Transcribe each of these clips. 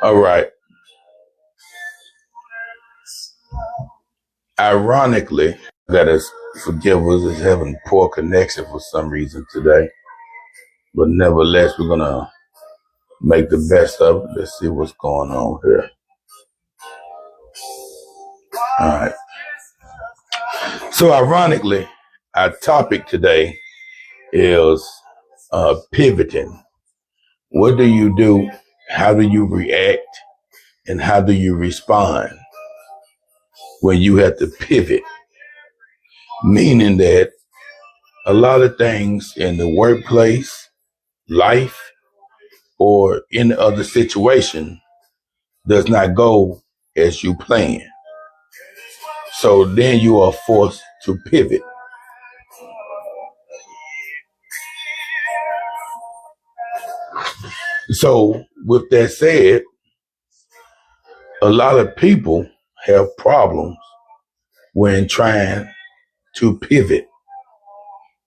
All right. Ironically, gotta forgive us is having poor connection for some reason today. But nevertheless, we're gonna make the best of it. Let's see what's going on here. All right. So ironically, our topic today is pivoting. What do you do? How do you react? And how do you respond when you have to pivot? Meaning that a lot of things in the workplace, life, or in other situation does not go as you plan. So then you are forced to pivot. So with that said, a lot of people have problems when trying to pivot.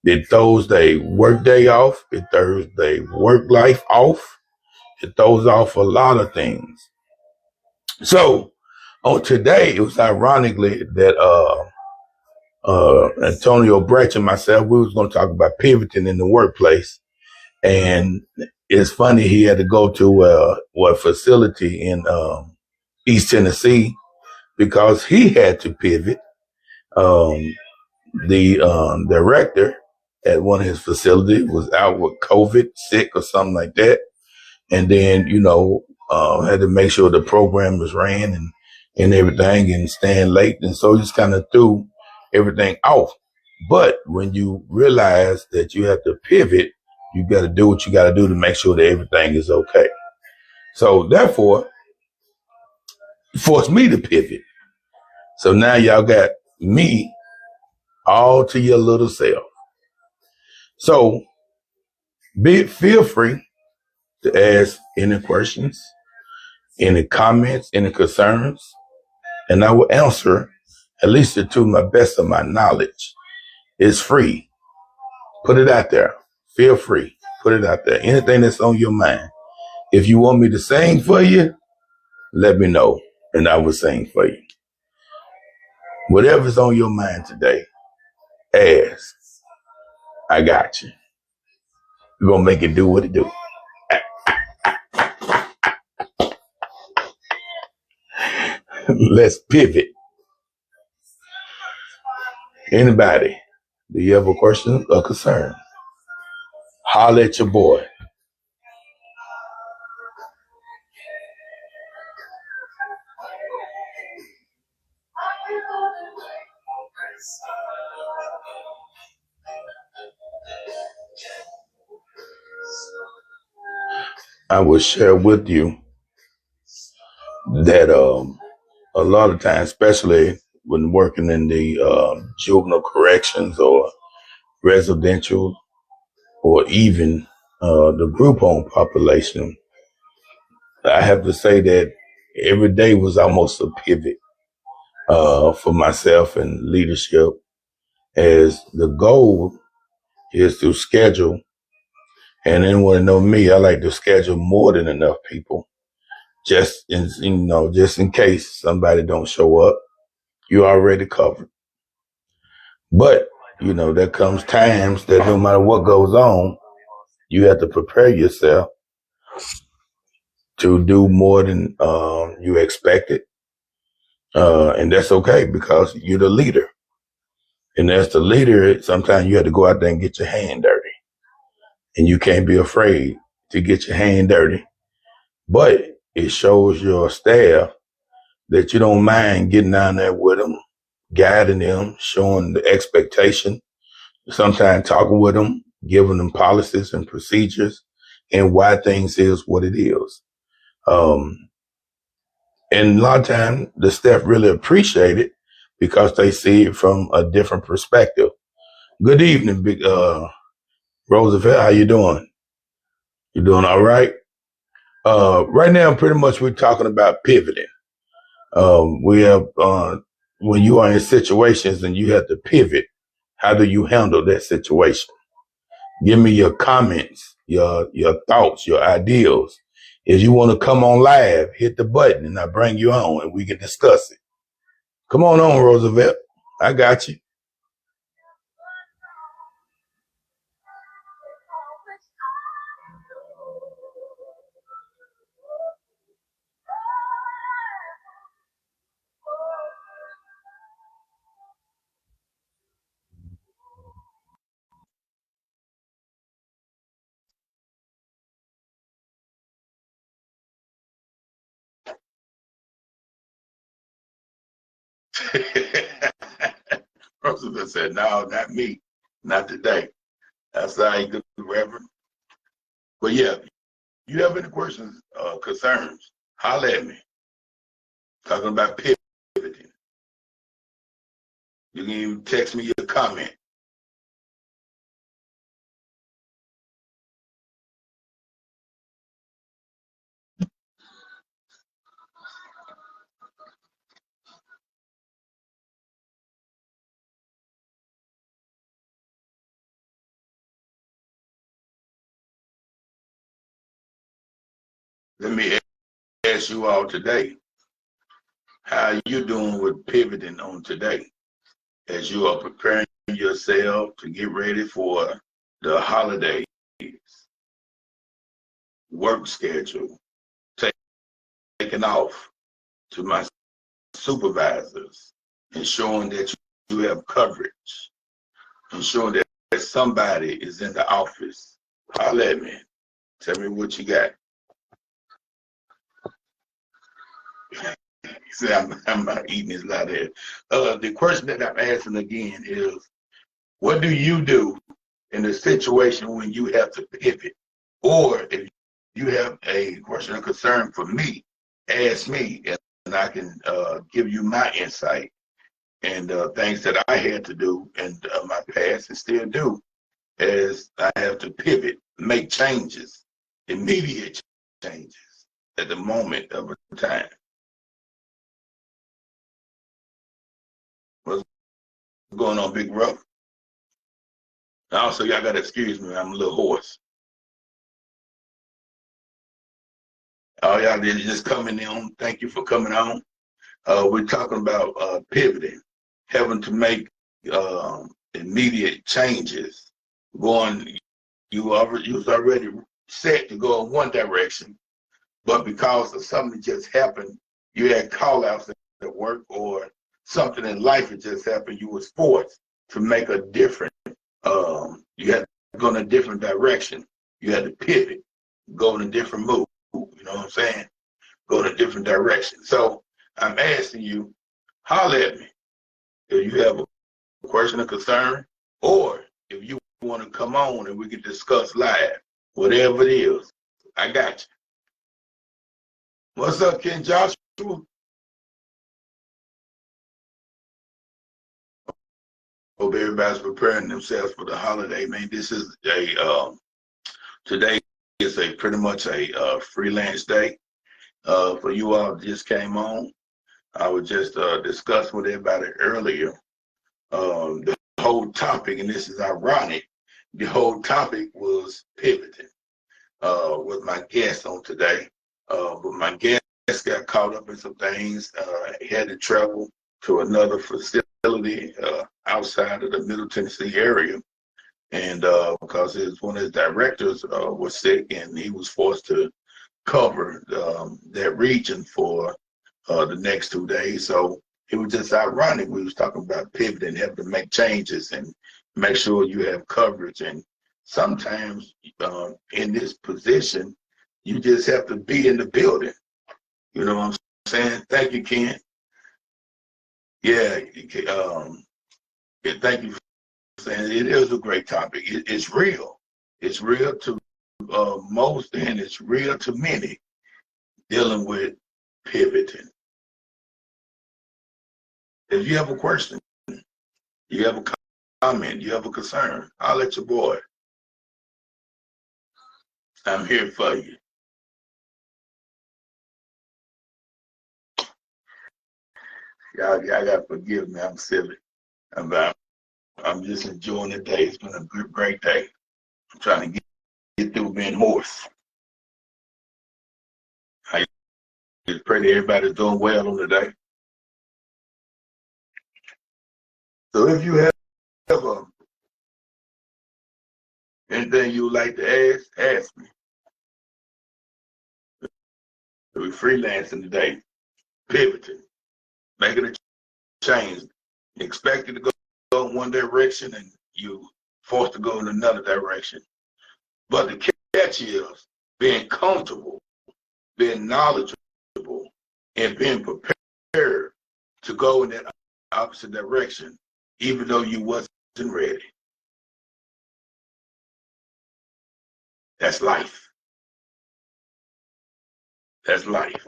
It throws their work day off. It throws their work life off. It throws off a lot of things. So on today, it was ironically that Antonio Brecht and myself, we was going to talk about pivoting in the workplace. And it's funny, he had to go to a facility in East Tennessee because he had to pivot. The director at one of his facilities was out with COVID, sick or something like that. And then, had to make sure the program was ran and everything and staying late. And so just kind of threw everything off. But when you realize that you have to pivot, you got to do what you got to do to make sure that everything is okay. So therefore, it forced me to pivot. So now y'all got me all to your little self. So feel free to ask any questions, any comments, any concerns, and I will answer at least to my best of my knowledge. It's free. Put it out there. Feel free. Put it out there. Anything that's on your mind. If you want me to sing for you, let me know, and I will sing for you. Whatever's on your mind today, ask. I got you. We're going to make it do what it do. Let's pivot. Anybody, do you have a question or concern? Holler at your boy. I will share with you that a lot of times, especially when working in the juvenile corrections or residential or even the group home population, I have to say that every day was almost a pivot for myself and leadership, as the goal is to schedule. And anyone know me, I like to schedule more than enough people, just in case somebody don't show up, you're already covered. But there comes times that no matter what goes on, you have to prepare yourself to do more than you expected. And that's okay because you're the leader. And as the leader, sometimes you have to go out there and get your hand dirty. And you can't be afraid to get your hand dirty. But it shows your staff that you don't mind getting down there with them, guiding them, showing the expectation, sometimes talking with them, giving them policies and procedures and why things is what it is. And a lot of times the staff really appreciate it because they see it from a different perspective. Good evening, Big Roosevelt. How you doing? You doing all right? Right now, pretty much we're talking about pivoting. We have, when you are in situations and you have to pivot, how do you handle that situation? Give me your comments your thoughts, your ideals. If you want to come on live, hit the button and I bring you on and we can discuss it. Come on, Roosevelt. I got you. Roosevelt said, no, not me. Not today. That's all right, good Reverend. But yeah, you have any questions, concerns, holler at me. Talking about pivoting. You can even text me your comment. Let me ask you all today, how you doing with pivoting on today as you are preparing yourself to get ready for the holidays, work schedule, taking off to my supervisors, ensuring that you have coverage, ensuring that somebody is in the office. Holler at me. Tell me what you got. See, I'm not eating this lot here. The question that I'm asking again is, what do you do in a situation when you have to pivot? Or if you have a question or concern for me, ask me, and I can give you my insight and things that I had to do in my past and still do as I have to pivot, make changes, immediate changes at the moment of a time. What's going on, Big Rough? Also, y'all got to excuse me, I'm a little hoarse. All y'all did is just coming in. Thank you for coming on. We're talking about pivoting, having to make immediate changes. Going, you was already set to go in one direction, but because of something that just happened, you had call outs at work or something in life that just happened, you was forced to make a different, you had to go in a different direction. You had to pivot, go in a different move, you know what I'm saying? Go in a different direction. So I'm asking you, holler at me if you have a question or concern, or if you want to come on and we can discuss live, whatever it is. I got you. What's up, Ken Joshua? Hope everybody's preparing themselves for the holiday, man. This is today is a pretty much a freelance day for you all that just came on. I was just discussing with everybody earlier the whole topic, and this is ironic. The whole topic was pivoting with my guest on today. But my guest got caught up in some things, had to travel to another facility outside of the Middle Tennessee area. And because one of his directors was sick and he was forced to cover that region for the next 2 days. So it was just ironic. We was talking about pivoting, having to make changes and make sure you have coverage. And sometimes in this position, you just have to be in the building. You know what I'm saying? Thank you, Ken. Yeah, thank you for saying it is a great topic. It's real. It's real to most, and it's real to many dealing with pivoting. If you have a question, you have a comment, you have a concern, I'll let your boy. I'm here for you. Y'all gotta forgive me. I'm silly. I'm just enjoying the day. It's been a great day. I'm trying to get through being hoarse. I just pray that everybody's doing well on the day. So if you have anything you would like to ask me. We're freelancing today, pivoting, making a change, expecting to go in one direction and you forced to go in another direction. But the catch is being comfortable, being knowledgeable, and being prepared to go in that opposite direction, even though you wasn't ready. That's life. That's life.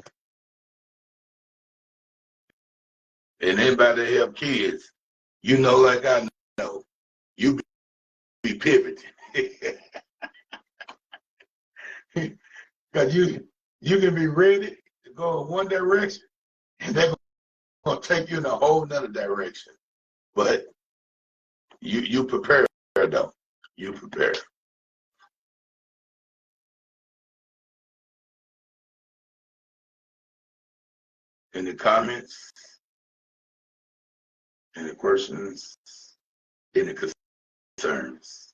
And anybody that have kids, you know, like I know, you be pivoting. Because you can be ready to go in one direction, and they're going to take you in a whole nother direction. But you prepare, though. You prepare. In the comments, in the questions, in the concerns.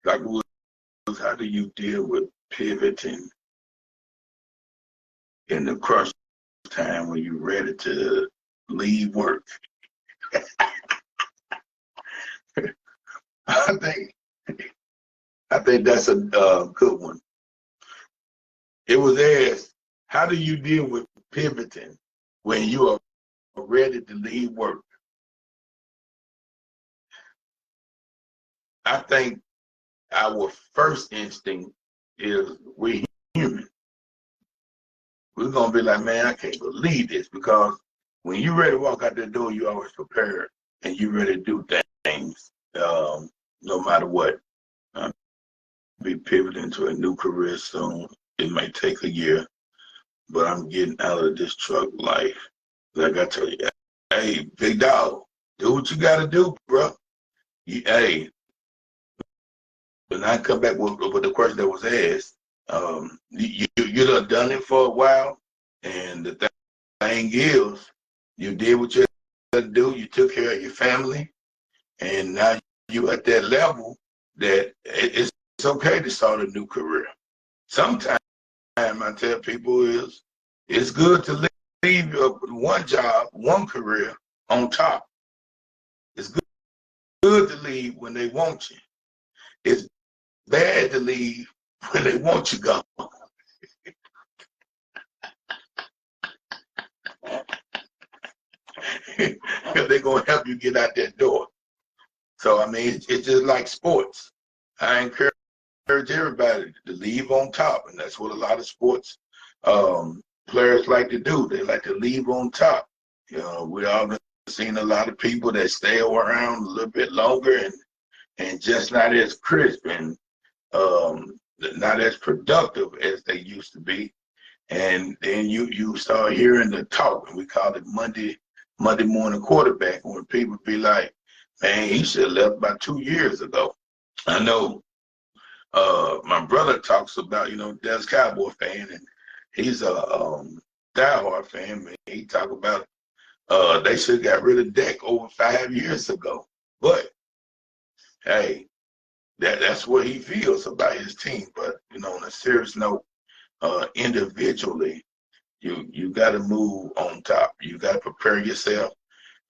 Like, how do you deal with pivoting in the crush time when you're ready to leave work? I think that's a good one. It was asked, how do you deal with pivoting when you are ready to leave work? I think our first instinct is we're human. We're going to be like, man, I can't believe this, because when you're ready to walk out that door, you always prepared and you're ready to do things, no matter what. I'll be pivoting to a new career soon. It may take a year, but I'm getting out of this truck life. Like I tell you, hey, big dog, do what you got to do, bro. Hey, when I come back with the question that was asked, you done it for a while, and the thing is, you did what you had to do. You took care of your family, and now you at that level that it's okay to start a new career. Sometimes I tell people it's good to leave one job, one career on top. It's good to leave when they want you. It's bad to leave when they want you gone. They're going to help you get out that door. So, I mean, it's just like sports. I encourage everybody to leave on top, and that's what a lot of sports players like to do. They like to leave on top. You know, we all seen a lot of people that stay around a little bit longer and just not as crisp and not as productive as they used to be. And then you start hearing the talk, and we call it Monday morning quarterback, when people be like, man, he should have left about 2 years ago. I know my brother talks about, Dallas Cowboy fan, and he's a diehard fan. Man. He talk about they should have got rid of Dak over 5 years ago. But hey, that's what he feels about his team. But on a serious note, individually, you got to move on top. You got to prepare yourself,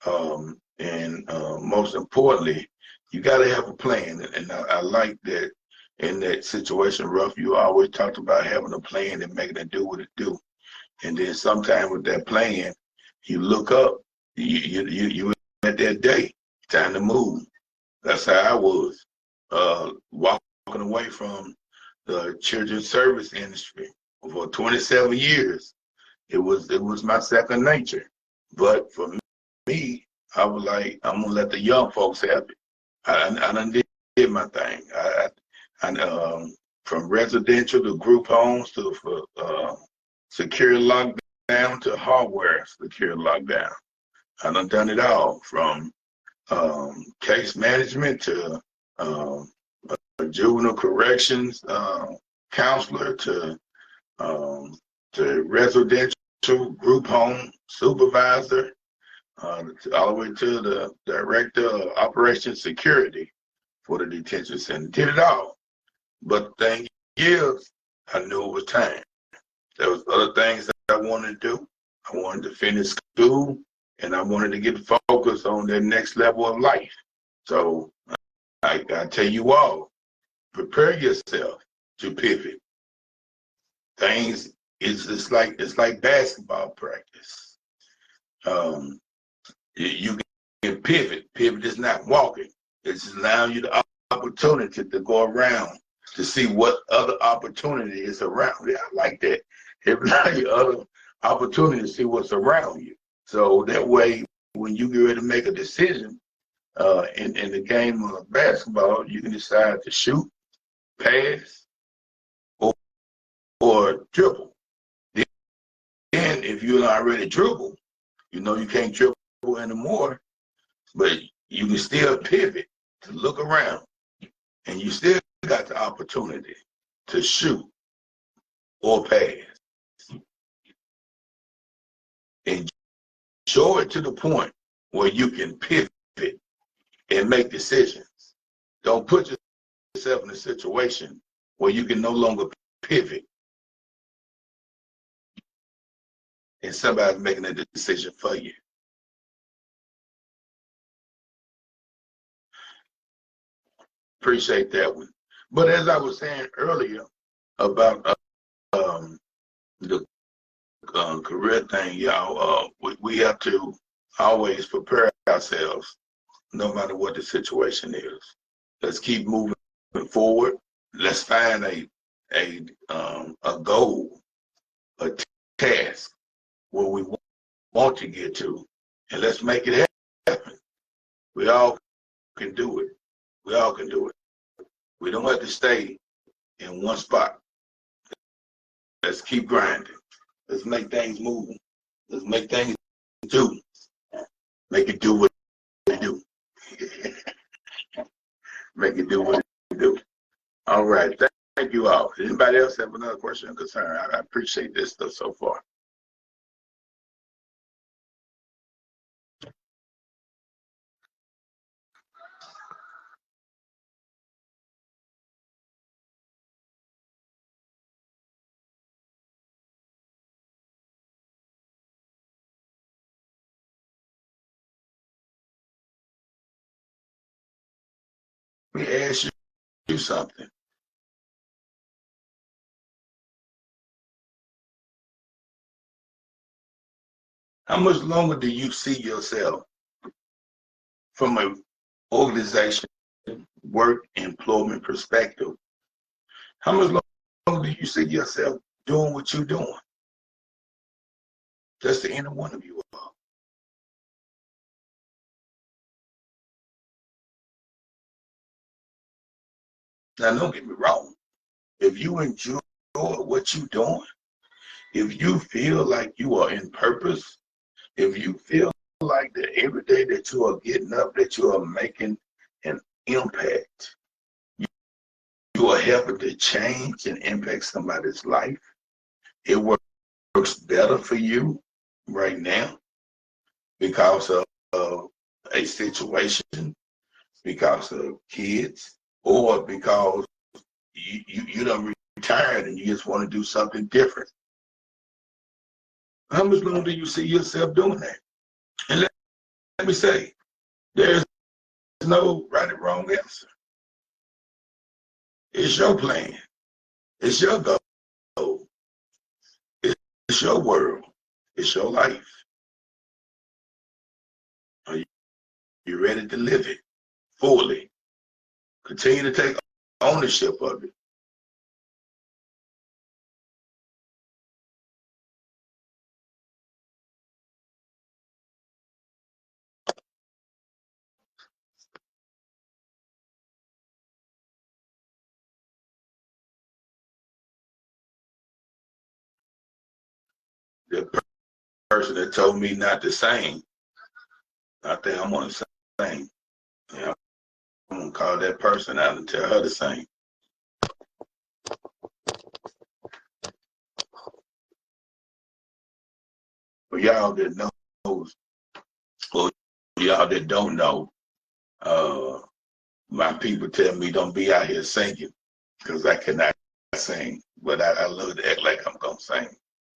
and most importantly, you got to have a plan. And I like that in that situation, Ruff. You always talked about having a plan and making it do what it do. And then sometime with that plan, you look up, you at that day, time to move. That's how I was walking away from the children's service industry for 27 years. It was my second nature. But for me, I was like, I'm gonna let the young folks have it. I done did my thing. From residential to group homes to secure lockdown to hardware secure lockdown. I done it all, from case management to a juvenile corrections counselor to residential group home supervisor, all the way to the director of operations security for the detention center. Did it all. But the thing is, I knew it was time. There was other things that I wanted to do. I wanted to finish school, and I wanted to get focused on that next level of life. So I tell you all, prepare yourself to pivot. Things it's like basketball practice. Um, you can pivot. Pivot is not walking. It's just allowing you the opportunity to go around to see what other opportunity is around. Yeah, I like that. Every other opportunity to see what's around you. So that way, when you get ready to make a decision in the game of basketball, you can decide to shoot, pass, or dribble. Then, if you already dribble, you know you can't dribble anymore, but you can still pivot to look around, and you still got the opportunity to shoot or pass. Enjoy it to the point where you can pivot and make decisions. Don't put yourself in a situation where you can no longer pivot and somebody's making a decision for you. Appreciate that one. But as I was saying earlier about the career thing, y'all, we have to always prepare ourselves no matter what the situation is. Let's keep moving forward. Let's find a goal, a task where we want to get to, and let's make it happen. We all can do it. We all can do it. We don't have to stay in one spot. Let's keep grinding. Let's make things move. Let's make things do. Make it do what it do. Make it do what it do. All right. Thank you all. Anybody else have another question or concern? I appreciate this stuff so far. Let me ask you something. How much longer do you see yourself from an organization, work, employment perspective? How much longer do you see yourself doing what you're doing? Just to any one of you all. Now, don't get me wrong. If you enjoy what you're doing, if you feel like you are in purpose, if you feel like that every day that you are getting up, that you are making an impact, you are helping to change and impact somebody's life, it works better for you right now because of a situation, because of kids, or because you done retired and you just want to do something different. How much longer do you see yourself doing that? And let me say, there's no right or wrong answer. It's your plan. It's your goal. It's your world. It's your life. Are you ready to live it fully? Continue to take ownership of it. The person that told me not to sing, I think I'm going to sing. call that person out and tell her the same. For y'all that knows, or y'all that don't know, my people tell me don't be out here singing because I cannot sing, but I love to act like I'm gonna sing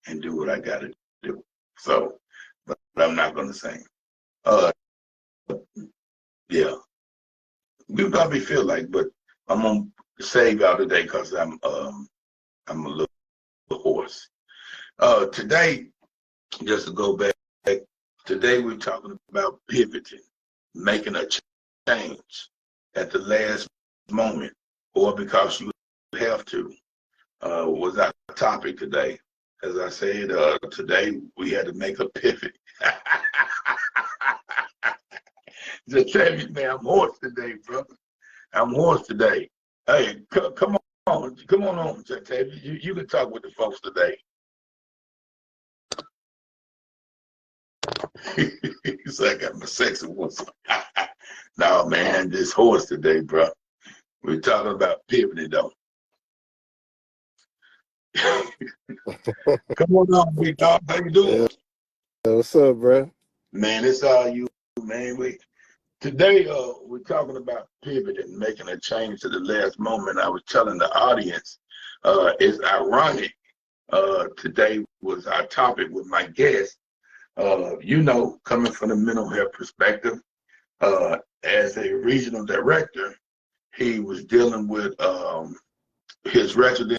and do what I gotta do. So, but I'm not gonna sing. Yeah, you probably feel like, but I'm gonna save y'all today because I'm a little hoarse. Today, just to go back, today we're talking about pivoting, making a change at the last moment, or because you have to. Was our topic today. As I said, today we had to make a pivot. Just tell you, man, I'm hoarse today, brother. I'm hoarse today. Hey, come on, Tavy. You can talk with the folks today. He's like, I got my sexy voice. No, man, this horse today, bro. We're talking about pivoting, though. Come on, big dog. How you doing? What's up, bro? Man, it's all you, man. Today, we're talking about pivoting, making a change to the last moment. I was telling the audience, it's ironic. Today was our topic with my guest. Coming from the mental health perspective, as a regional director, he was dealing with his residential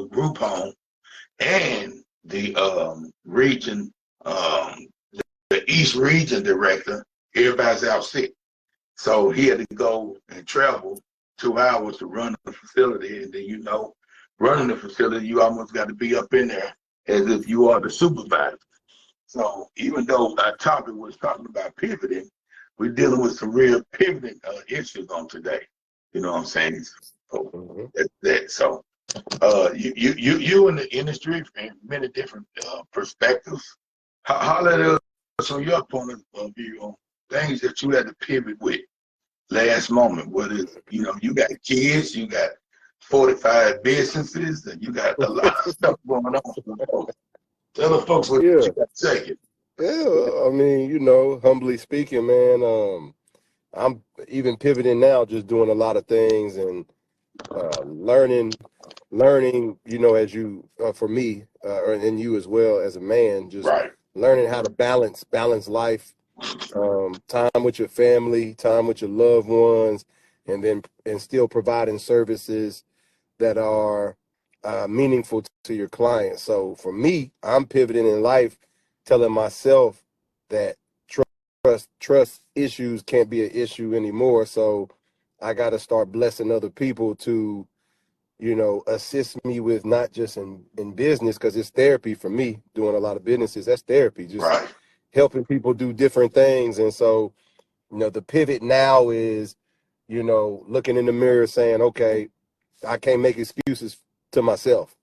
group home and the region, the East Region director. Everybody's out sick. So he had to go and travel 2 hours to run the facility. And then, running the facility, you almost got to be up in there as if you are the supervisor. So even though our topic was talking about pivoting, we're dealing with some real pivoting issues on today. You know what I'm saying? So that's that. So you in the industry from many different perspectives. Holler at us on your point of view on things that you had to pivot with last moment. Whether it's, you got kids, you got 45 businesses, and you got a lot of stuff going on. Tell the folks what you got to say. Yeah, I mean, humbly speaking, man, I'm even pivoting now, just doing a lot of things and learning, as you, for me, and you as well as a man, just Right. learning how to balance life, time with your family, time with your loved ones, and still providing services that are meaningful to your clients. So for me, I'm pivoting in life, telling myself that trust issues can't be an issue anymore. So I got to start blessing other people to, assist me with not just in business, because it's therapy for me. Doing a lot of businesses, that's therapy, just Right. helping people do different things. And so, the pivot now is, looking in the mirror saying, okay, I can't make excuses to myself.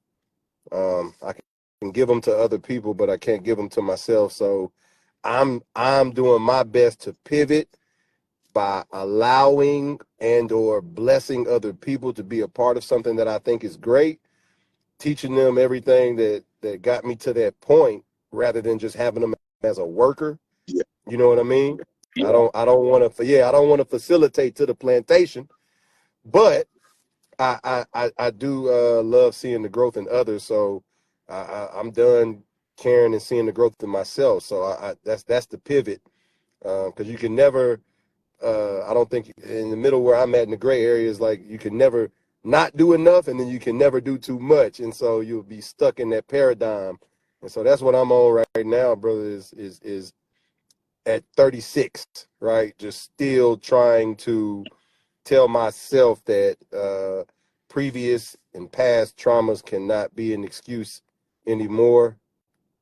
I can give them to other people, but I can't give them to myself. So I'm doing my best to pivot by allowing and or blessing other people to be a part of something that I think is great, teaching them everything that got me to that point, rather than just having them as a worker. Yeah. You know what I mean? Yeah. I don't want to facilitate to the plantation, but I do love seeing the growth in others. So I'm done caring and seeing the growth in myself. So that's the pivot, because you can never. I don't think in the middle where I'm at in the gray area is like you can never not do enough, and then you can never do too much, and so you'll be stuck in that paradigm. And so that's what I'm on right now, brother. Is at 36, right? Just still trying to tell myself that previous and past traumas cannot be an excuse anymore,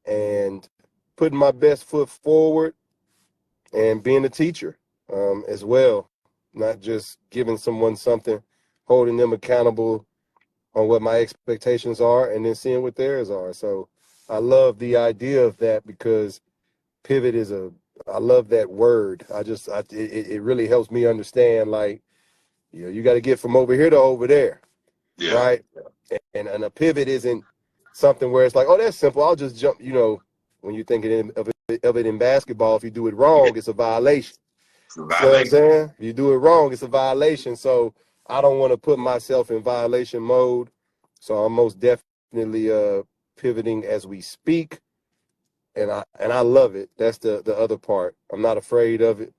and putting my best foot forward and being a teacher as well, not just giving someone something, holding them accountable on what my expectations are and then seeing what theirs are. So I love the idea of that, because pivot I love that word. It really helps me understand, like, You got to get from over here to over there, Yeah. right? And a pivot isn't something where it's like, oh, that's simple. I'll just jump. When you're thinking of it in basketball, if you do it Yeah. wrong, it's a violation. You know what I'm Violation. saying? If you do it wrong, it's a violation. So I don't want to put myself in violation mode. So I'm most definitely pivoting as we speak, and I love it. That's the other part. I'm not afraid of it.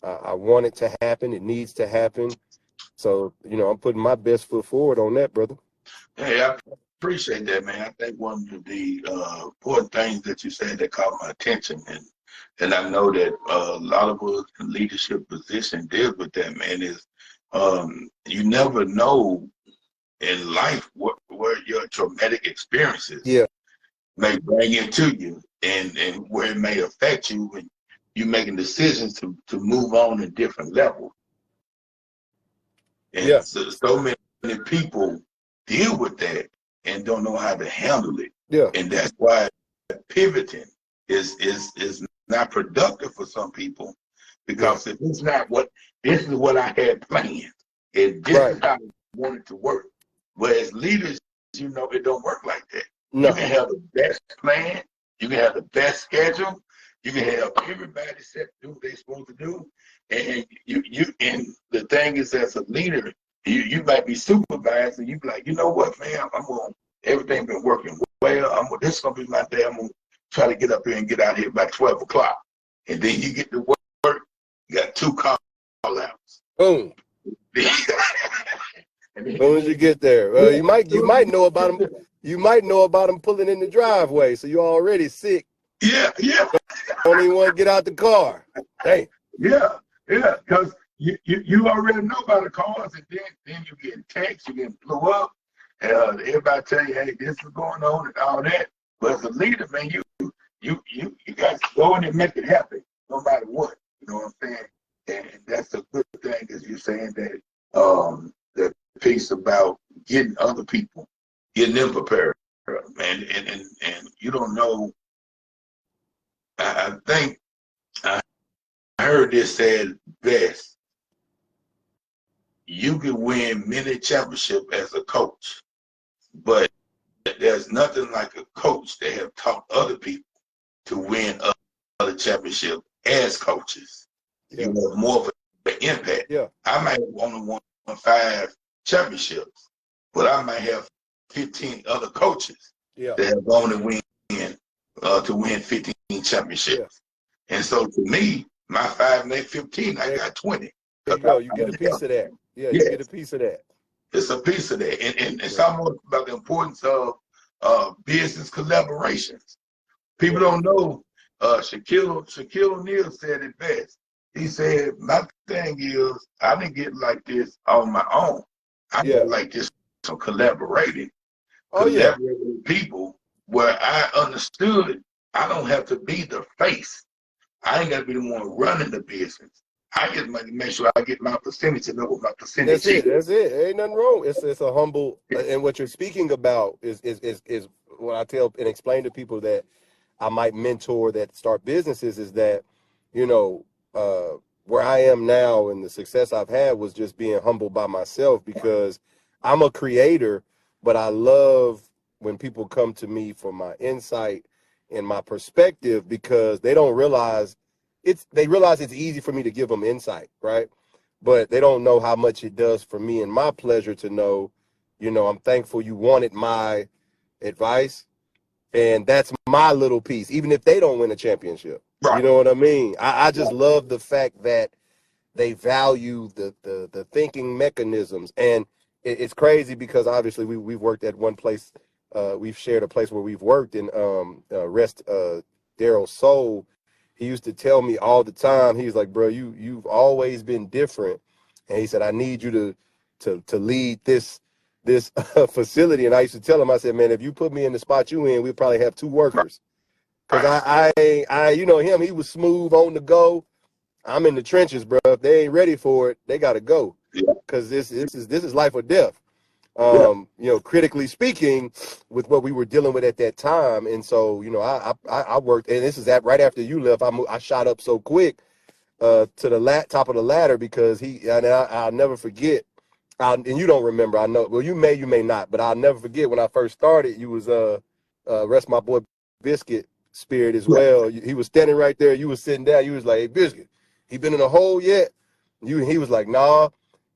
I want it to happen. It needs to happen. So I'm putting my best foot forward on that, brother. Hey, I appreciate that, man. I think one of the important things that you said that caught my attention, and I know that a lot of us in leadership position deal with that, man, is you never know in life where your traumatic experiences Yeah, may bring into you and where it may affect you when you're making decisions to move on a different level. And yeah, so many people deal with that and don't know how to handle it. yeah, And that's why pivoting is not productive for some people, yeah. because if it's not what this is what I had planned, and this Right. is how I want it to work. Whereas leaders, it don't work like that. You No. can have the best plan, you can have the best schedule, you can have everybody set to do what they're supposed to do, and and the thing is, as a leader, you might be supervised, and you be like, you know what, man, I'm going. Everything been working well. This is gonna be my day. I'm gonna try to get up here and get out here by 12 o'clock, and then you get to work. You got two call outs. Boom. And As then soon as you get there, yeah, you might know about them. You might know about them pulling in the driveway, so you're already sick. yeah, yeah, Don't even want to get out the car. Dang. yeah, yeah. Because you already know about the cars, and then you get text, you get blew up. Everybody tell you, hey, this is going on and all that. But as a leader, man, you got to go in and make it happen, no matter what. You know what I'm saying? And that's a good thing, as you're saying that the piece about getting other people, getting them prepared, man. And you don't know. I think I heard this said best. You can win many championships as a coach, but there's nothing like a coach that have taught other people to win other championships as coaches. You Yeah. have more of an impact. Yeah. I might have only won 5 championships, but I might have 15 other coaches Yeah. that have only to win 15 championships. Yeah. And so to me, my 5 make 15, I There got 20. you go. You get a piece of that. Yeah, you get a Yes, piece of that. it's a piece of that. And it's Yeah. almost about the importance of business collaborations. People Yeah. don't know. Shaquille O'Neal said it best. He said, "My thing is, I didn't get like this on my own. I got Yeah. like this from Oh yeah. collaborating with people where I understood I don't have to be the face. I ain't got to be the one running the business. I just make sure I get my percentage and know what my That's percentage is." it. That's it. Ain't nothing wrong. It's a humble, and what you're speaking about is what I tell and explain to people that I might mentor that start businesses is that, you know, uh, where I am now and the success I've had was just being humbled by myself because I'm a creator, but I love when people come to me for my insight and my perspective because they realize it's easy for me to give them insight, right? But they don't know how much it does for me and my pleasure to know, I'm thankful you wanted my advice and that's my little piece, even if they don't win a championship. You Right. know what I mean? I just Right. love the fact that they value the thinking mechanisms. And it's crazy because obviously we've worked at one place, we've shared a place where we've worked in Rest Daryl's Soul. He used to tell me all the time, he's like, bro, you've always been different. And he said, I need you to lead this facility. And I used to tell him, I said, man, if you put me in the spot you in, we'd probably have two workers. Cause Right. him, he was smooth on the go. I'm in the trenches, bro. If they ain't ready for it, they gotta go. Yeah. Cause this is life or death. Yeah. Critically speaking, with what we were dealing with at that time. And so, I worked, and this is right after you left. I shot up so quick. to the top of the ladder because I'll never forget. And you don't remember, I know. Well, you may not, but I'll never forget when I first started. You was rest my boy Biscuit Spirit as Yeah. well. He was standing right there. You was sitting down. You was like, "Hey, Biscuit, he been in a hole yet?" He was like, "Nah."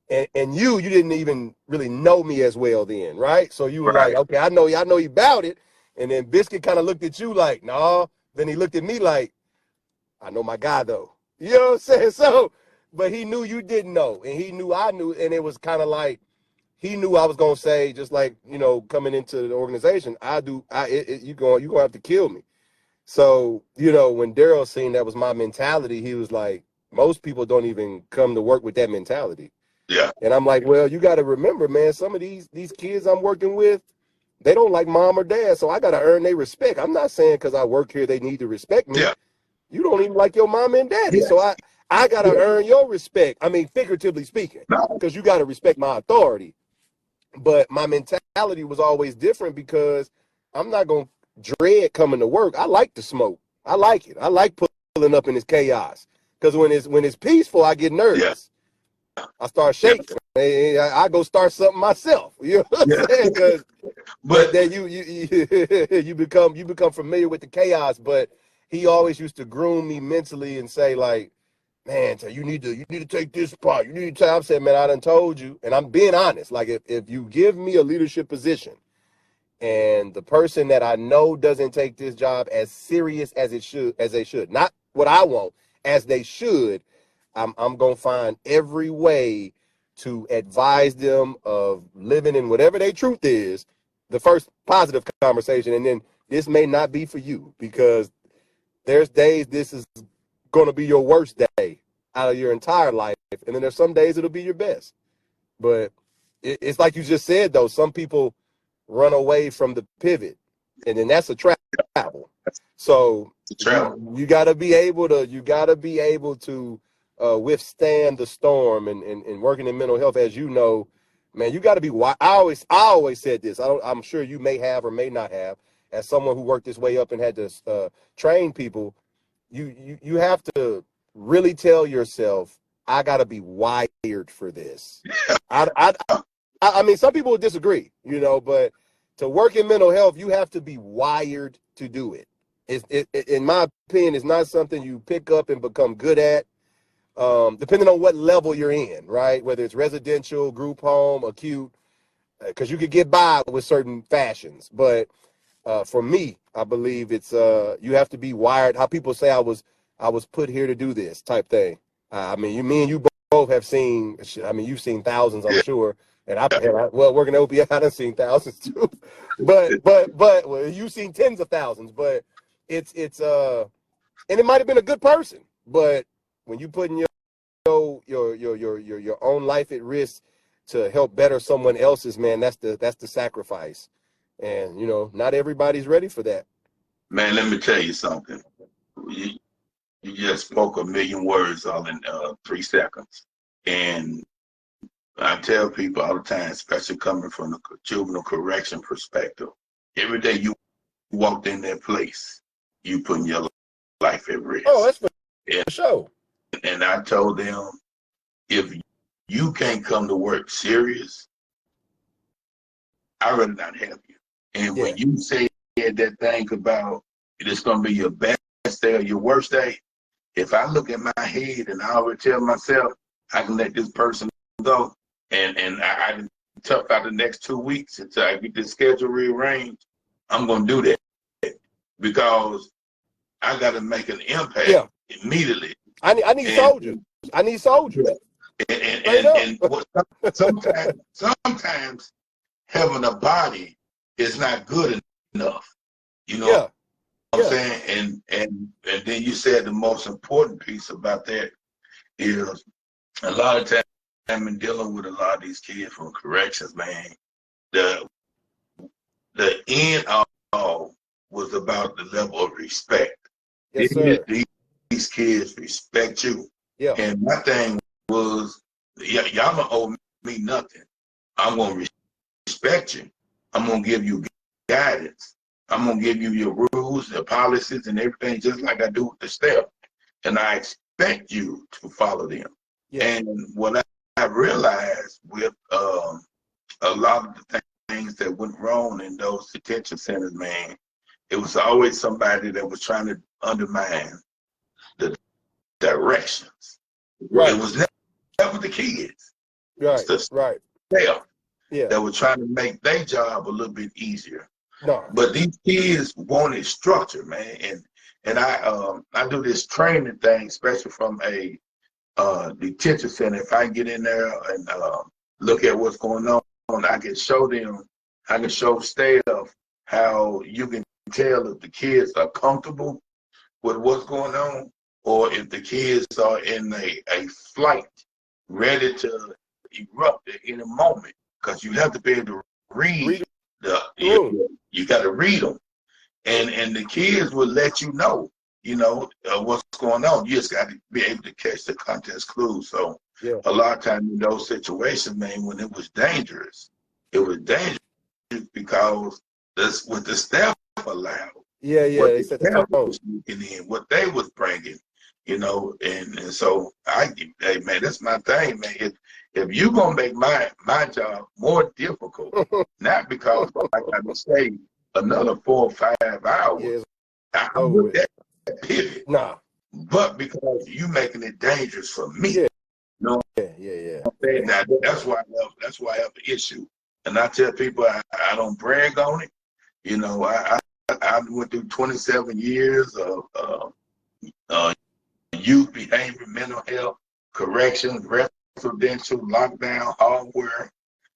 And you didn't even really know me as well then, right? So you were like, Right. "Okay, I know you about it." And then Biscuit kind of looked at you like, "Nah." Then he looked at me like, "I know my guy though." You know what I'm saying? So, but he knew you didn't know, and he knew I knew, and it was kind of like he knew I was gonna say, just like coming into the organization, you gonna have to kill me. So when Daryl seen that was my mentality, he was like, most people don't even come to work with that mentality. Yeah. And I'm like, well, you got to remember, man, some of these kids I'm working with, they don't like mom or dad, so I got to earn their respect. I'm not saying because I work here they need to respect me. Yeah. You don't even like your mom and daddy, Yeah. so I got to Yeah. earn your respect. I mean, figuratively speaking, No. because you got to respect my authority. But my mentality was always different because I'm not going to dread coming to work. I like the smoke. I like it. I like pulling up in this chaos. Because when it's peaceful, I get Yeah. nervous. I start Yeah. shaking. I go start something myself. You know what Yeah. I'm saying? Because But then you become familiar with the chaos. But he always used to groom me mentally and say like, man, you need to take this part. You need to take. I'm saying, man, I done told you, and I'm being honest. Like if you give me a leadership position, and the person that I know doesn't take this job as serious as they should, not what I want, as they should, I'm gonna find every way to advise them of living in whatever their truth is. The first positive conversation, and then this may not be for you because there's days this is going to be your worst day out of your entire life, and then there's some days it'll be your best. But it's like you just said though, some people run away from the pivot, and then that's a travel. So the travel. you got to be able to withstand the storm, and working in mental health, as you know, man, you got to be. I always said this. I'm sure you may have or may not have, as someone who worked his way up and had to train people. You have to really tell yourself, I got to be wired for this. I, I I mean, some people would disagree, but to work in mental health, you have to be wired to do it. In my opinion, it's not something you pick up and become good at, depending on what level you're in, right? Whether it's residential, group home, acute, because you could get by with certain fashions. But for me, I believe it's you have to be wired. How people say I was put here to do this type thing. I mean, me and you both have seen. I mean, you've seen thousands, I'm Yeah. sure, and well, working at OPI, I've seen thousands too. But well, you've seen tens of thousands. But it's and it might have been a good person, but when you putting your own life at risk to help better someone else's, man, that's the sacrifice. And not everybody's ready for that. Man, let me tell you something. You, you just spoke a million words all in 3 seconds. And I tell people all the time, especially coming from the juvenile correction perspective, every day you walked in that place, you putting your life at Oh, risk. that's for And, sure. and I told them, if you can't come to work serious, I'd rather not have you. And Yeah. when you said that thing about it's going to be your best day or your worst day, if I look at my head and I already tell myself I can let this person go, and I can tough out the next 2 weeks until I get this schedule rearranged, I'm going to do that because I got to make an impact Yeah. immediately. I need And soldiers. I need soldiers. and Straight and, up. and what, sometimes having a body is not good enough. You know Yeah. what I'm Yeah. saying? And then you said the most important piece about that is a lot of time in dealing with a lot of these kids from corrections, man, the end of all was about the level of respect. Yes, Did sir. these kids respect you? Yeah. And my thing was, y'all don't owe me nothing. I'm gonna respect you. I'm gonna give you guidance. I'm gonna give you your rules, the policies, and everything, just like I do with the staff. And I expect you to follow them. Yeah. And what I realized with a lot of the things that went wrong in those detention centers, man, it was always somebody that was trying to undermine the directions. Right. It was never the kids. Right. It's the Right. staff Yeah. that were trying to make their job a little bit easier. No. But these kids wanted structure, man. And I do this training thing, especially from a detention center. If I get in there and look at what's going on, I can show them, I can show staff how you can tell if the kids are comfortable with what's going on, or if the kids are in a flight, ready to erupt at any moment. Because you have to be able to read you got to read them, and the kids will let you know, what's going on. You just got to be able to catch the context clues. So a lot of times in those situations, man, when it was dangerous because that's what the staff allowed. Yeah, What they the set the staff tone. was sneaking in, what they was bringing, and so hey man, that's my thing, man. If you gonna make my job more difficult, not because I gotta stay another 4 or 5 hours, I'm with that pivot, Nah. but because you making it dangerous for me. Yeah. You know Yeah. now, that's why I have an issue. And I tell people I don't brag on it. I went through 27 years of youth behavior, mental health, corrections, residential, lockdown, hardware.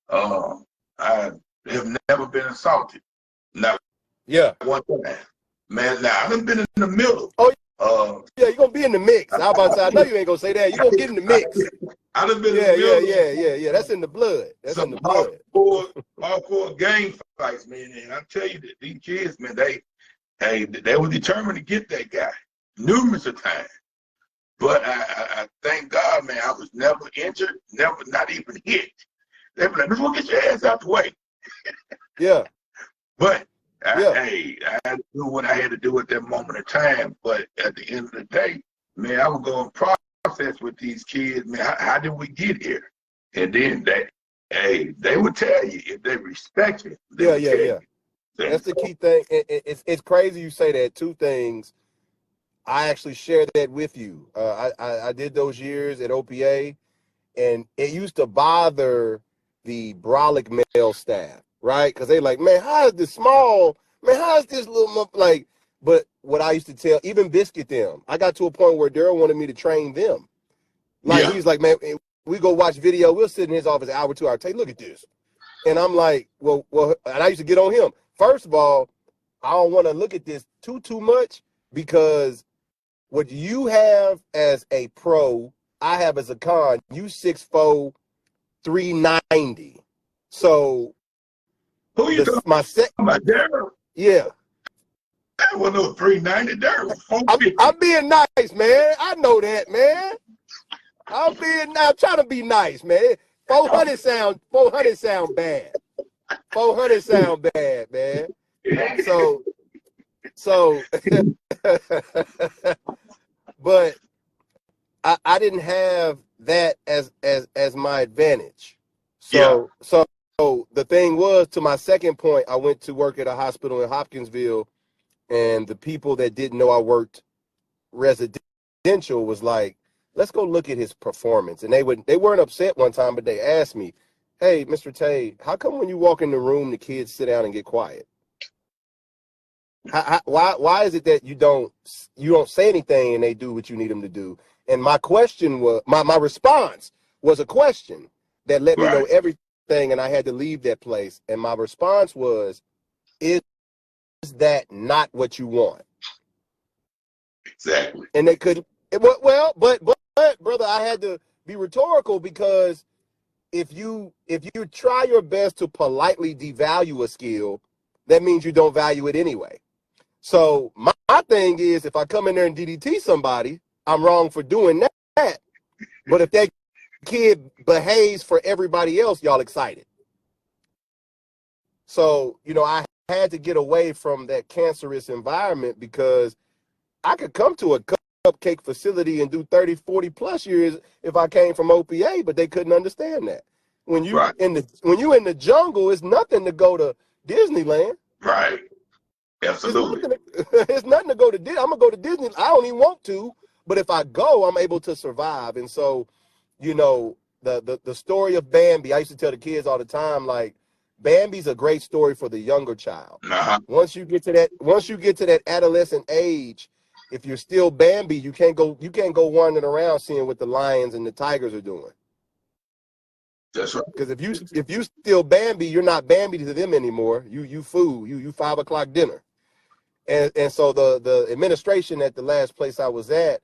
I have never been assaulted. Not one time. Man, now I done been in the middle. Yeah, you're gonna be in the mix. I know you ain't gonna say that. You're gonna get in the mix. I done been in the middle. Yeah. That's in the blood. That's in the blood. Hardcore gang fights, man. And I tell you that these kids, man, they were determined to get that guy numerous of times. But I thank God, man, I was never injured, not even hit. They were like, "Let's go get your ass out the way." Yeah. But I had to do what I had to do at that moment of time. But at the end of the day, man, I was going to process with these kids, man. How did we get here? And then they would tell you if they respect you. Yeah. That's the key thing. It's crazy you say that. Two things. I actually shared that with you. I did those years at OPA, and it used to bother the brolic male staff, right? Because they like, man, how is this little, like, but what I used to tell, even Biscuit them, I got to a point where Daryl wanted me to train them. Like, he's like, man, we go watch video. We'll sit in his office an hour, 2 hours. Take, look at this. And I'm like, well, and I used to get on him. First of all, I don't want to look at this too much, because what you have as a pro, I have as a con. You 6'4", 390. So who you talking about? Daryl? Yeah. That was no 390. Daryl was 450. I'm being nice, man. I know that, man. I'm trying to be nice, man. 400 sound bad. 400 sound bad, man. So but I didn't have that as my advantage. So the thing was, to my second point, I went to work at a hospital in Hopkinsville, and the people that didn't know I worked residential was like, let's go look at his performance. And they weren't upset one time, but they asked me, hey, Mr. Tay, how come when you walk in the room, the kids sit down and get quiet? Why is it that you don't say anything and they do what you need them to do? And my question was, my response was a question that let me know everything, and I had to leave that place. And my response was, is that not what you want? Exactly. And they could, but brother, I had to be rhetorical, because if you try your best to politely devalue a skill, that means you don't value it anyway. So my thing is, if I come in there and DDT somebody, I'm wrong for doing that. But if that kid behaves for everybody else, y'all excited. So, I had to get away from that cancerous environment, because I could come to a cupcake facility and do 30, 40 plus years if I came from OPA, but they couldn't understand that. When you Right. in the jungle, it's nothing to go to Disneyland. Right. It's Absolutely. nothing. It's nothing to go to Disney. I'm gonna go to Disney. I don't even want to, but if I go, I'm able to survive. And so, the story of Bambi. I used to tell the kids all the time, like Bambi's a great story for the younger child. Uh-huh. Once you get to that adolescent age, if you're still Bambi, you can't go wandering around seeing what the lions and the tigers are doing. That's right. Because if you still Bambi, you're not Bambi to them anymore. You food. You 5 o'clock dinner. And so the administration at the last place I was at,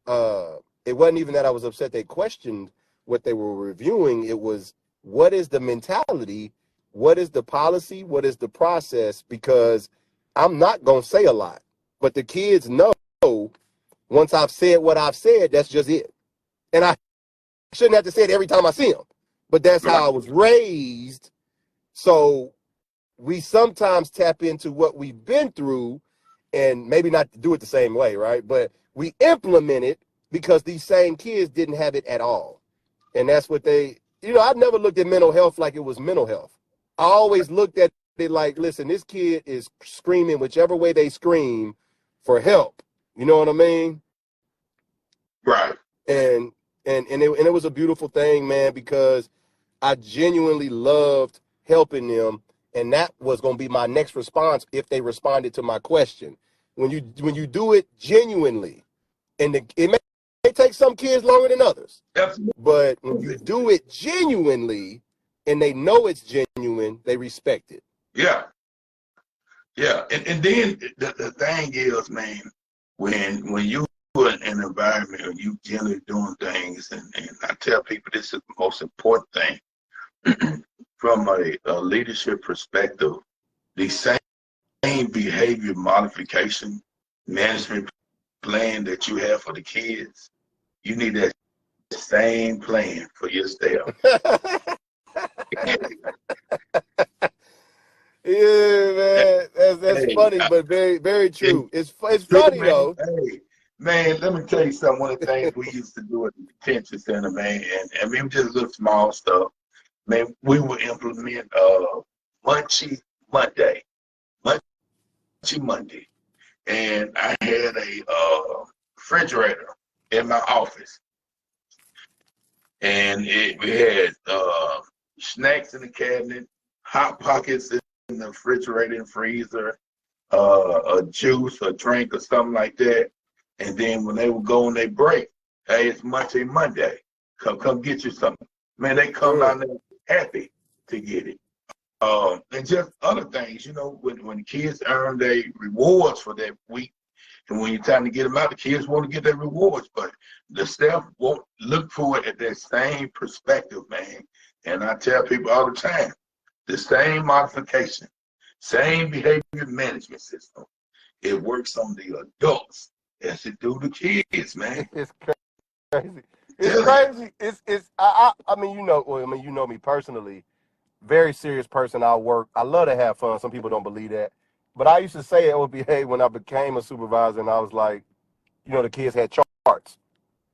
it wasn't even that I was upset they questioned what they were reviewing. It was, what is the mentality? What is the policy? What is the process? Because I'm not going to say a lot, but the kids know once I've said what I've said, that's just it. And I shouldn't have to say it every time I see them, but that's Right. how I was raised. So we sometimes tap into what we've been through, and maybe not do it the same way, right? But we implement it because these same kids didn't have it at all. And that's what I never looked at mental health like it was mental health. I always looked at it like, listen, this kid is screaming whichever way they scream for help. You know what I mean? Right. And it was a beautiful thing, man, because I genuinely loved helping them, and that was going to be my next response if they responded to my question. When you do it genuinely, and it may take some kids longer than others, Absolutely. but when you do it genuinely and they know it's genuine, they respect it. Yeah. Yeah. And then the thing is, man, when you put in an environment or you generally doing things, and I tell people this is the most important thing from a leadership perspective, the same behavior modification management plan that you have for the kids, you need that same plan for your staff. Yeah, man, that's Hey, funny, but very, very true. It's true, funny man. though. Hey, man, let me tell you something. One of the things we used to do at the detention center, man, and we just little small stuff, man, we would implement Munchy Monday. Munchy Monday. And I had a refrigerator in my office. And we had snacks in the cabinet, hot pockets in the refrigerator and freezer, a juice, a drink, or something like that. And then when they would go on their break, hey, it's Monday. Come get you something. Man, they come down there happy to get it. And just other things, when the kids earn their rewards for that week, and when you're trying to get them out, the kids want to get their rewards, but the staff won't look for it at that same perspective, man. And I tell people all the time, the same modification, same behavior management system, it works on the adults as it do the kids, man. It's crazy. It's crazy. I mean, you know me personally. Very serious person. I love to have fun. Some people don't believe that. But I used to say at OPA when I became a supervisor, and I was like, the kids had charts.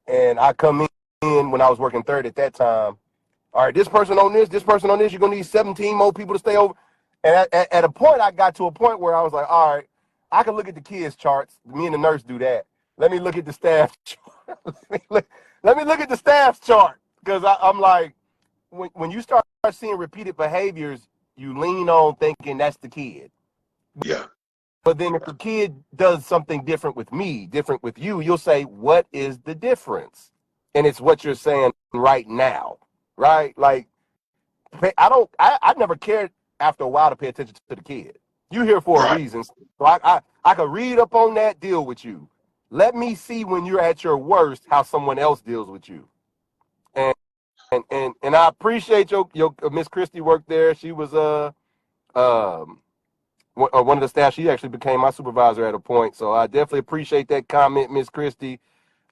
And I come in when I was working third at that time. All right, this person on this person on this, you're going to need 17 more people to stay over. And at a point, I got to a point where I was like, all right, I can look at the kids' charts. Me and the nurse do that. Let me look at the staff chart. Let me look at the staff's chart. Because I'm like, when you start seeing repeated behaviors, you lean on thinking that's the kid. Yeah. But then if the kid does something different with me, different with you, you'll say, what is the difference? And it's what you're saying right now, right? Like, I never cared after a while to pay attention to the kid. You here for a Right. reason. So I could read up on that, deal with you. Let me see when you're at your worst how someone else deals with you. And I appreciate your Miss Christie work there. She was one of the staff. She actually became my supervisor at a point. So I definitely appreciate that comment, Miss Christie.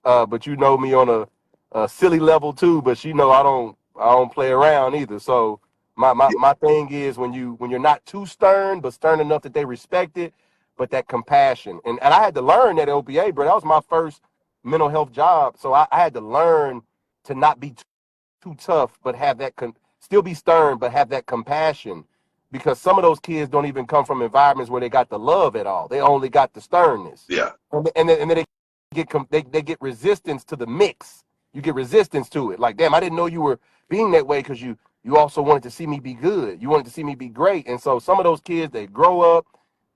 But you know me on a silly level too. But she know I don't play around either. So my thing is when you're not too stern, but stern enough that they respect it, but that compassion. And I had to learn that at OPA, bro. That was my first mental health job. So I had to learn to not be too tough, but have that still be stern, but have that compassion, because some of those kids don't even come from environments where they got the love at all. They only got the sternness. Yeah. And then they get resistance to the mix. You get resistance to it. Like, damn, I didn't know you were being that way, because you also wanted to see me be good. You wanted to see me be great. And so some of those kids, they grow up,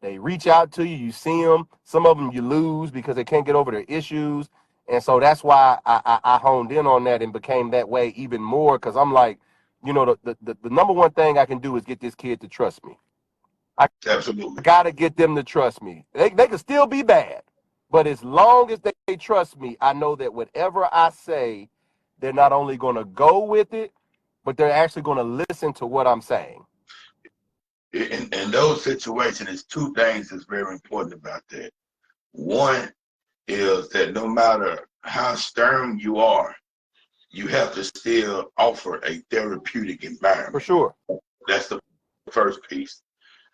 they reach out to you, you see them. Some of them you lose because they can't get over their issues. And so that's why I honed in on that and became that way even more, because I'm like, the number one thing I can do is get this kid to trust me. I Absolutely. got to get them to trust me. They can still be bad, but as long as they trust me, I know that whatever I say, they're not only going to go with it, but they're actually going to listen to what I'm saying. In those situations, there's two things that's very important about that. One is that no matter how stern you are, you have to still offer a therapeutic environment. For sure. That's the first piece.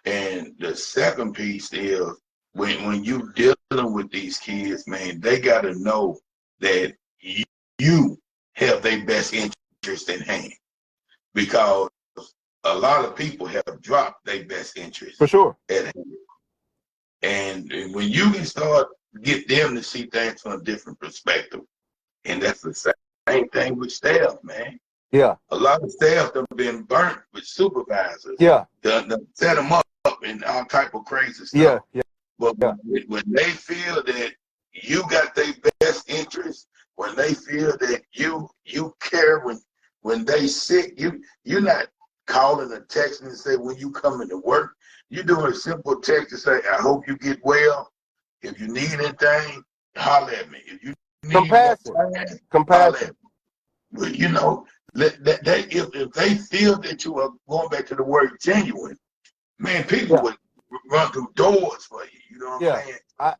And the second piece is when you dealing with these kids, man, they got to know that you have their best interest in hand, because a lot of people have dropped their best interest For sure at hand. And when you can start get them to see things from a different perspective, and that's the same thing with staff, man. Yeah. A lot of staff have been burnt with supervisors. Yeah. Done set them up in all type of crazy stuff. Yeah. Yeah. But when they feel that you got their best interest, when they feel that you care, when they sick, you're not calling or texting and say when you coming to work. You're doing a simple text to say, I hope you get well. If you need anything, holler at me. If you need compassion, holler at me. But if they feel that you are, going back to the word, genuine, man, people would run through doors for you. You know what I'm saying? Yeah.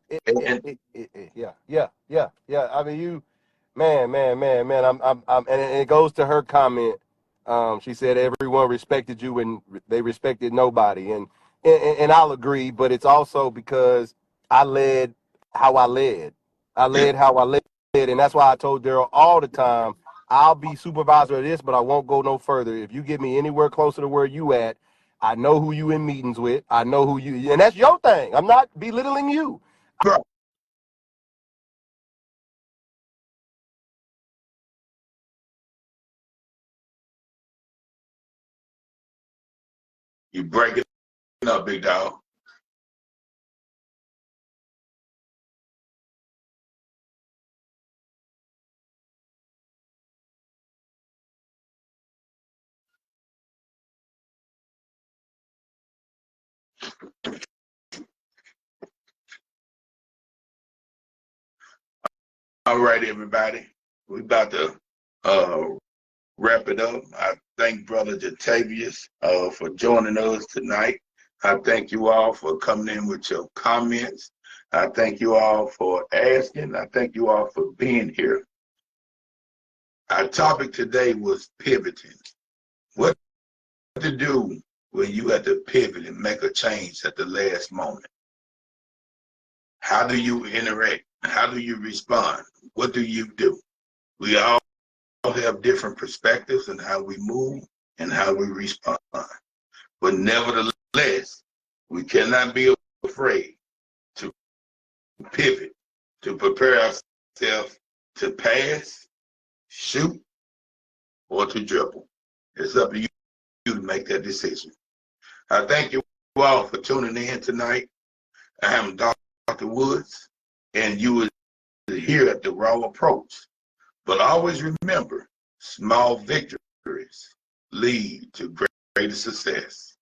I mean, man. And it goes to her comment. She said everyone respected you and they respected nobody, and I'll agree. But it's also because I led how I led. I led how I led, and that's why I told Daryl all the time, I'll be supervisor of this, but I won't go no further. If you get me anywhere closer to where you at, I know who you in meetings with. I know who you, and that's your thing. I'm not belittling you. Bro. You break it up, big dog. All right, everybody. We're about to wrap it up. I thank Brother Jatavius for joining us tonight. I thank you all for coming in with your comments. I thank you all for asking. I thank you all for being here. Our topic today was pivoting. What to do when you have to pivot and make a change at the last moment? How do you interact? How do you respond? What do you do? We all have different perspectives on how we move and how we respond. But nevertheless, we cannot be afraid to pivot, to prepare ourselves to pass, shoot, or to dribble. It's up to you to make that decision. I thank you all for tuning in tonight. I am Dr. Woods, and you are here at the R.A.W approach. But always remember, small victories lead to greater success.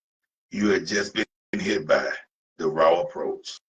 You have just been hit by the R.A.W approach.